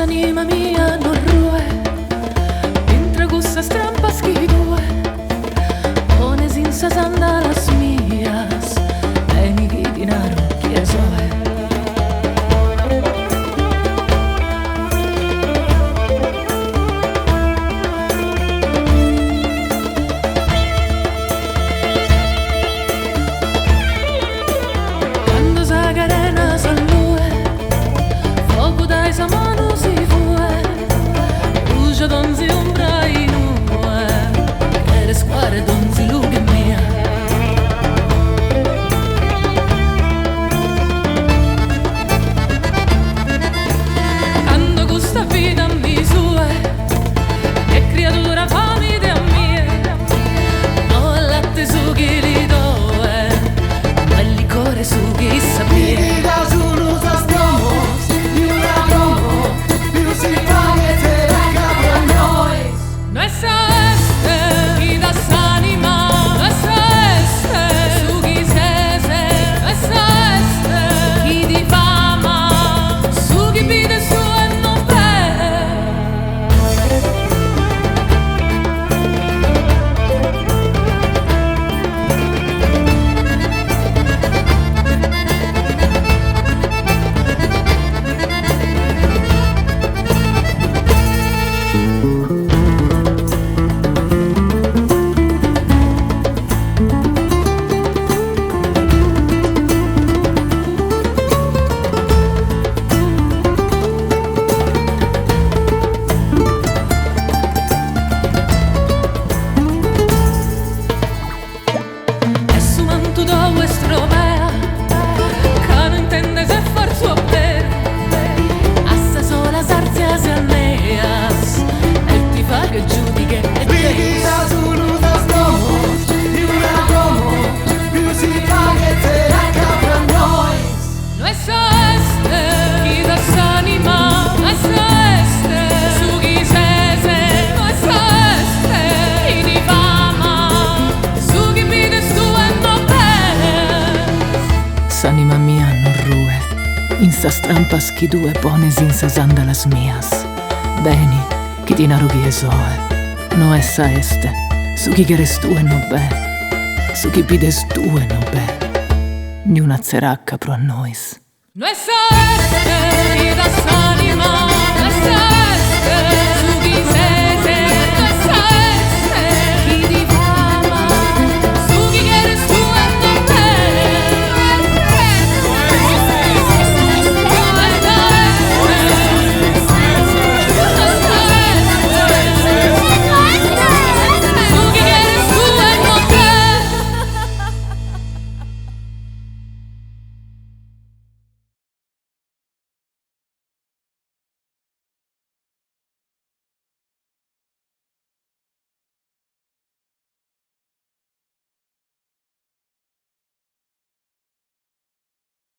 Anima mia non rue, mentre gusta strampa schidue, pones in sasanda las mías, beni dinaro chiesoe. Quando sagarena salue, fuoco dai sa mano si donzi umbra in ue, che le squadre donzi lughe mia. Quando gusta vita mi sue, che creatura famide a mie, no latte su chi li doe, ma il licore su chi sapere. Anima mia non rue, in sta strampa schidue pones in sasanda las mias, beni chi dinaro chiesoe, no essa este, su chi queres tu e no be, su chi pides tu e no be, ni una zeracca pro a nois. No essa este, chi das anima, no essa este.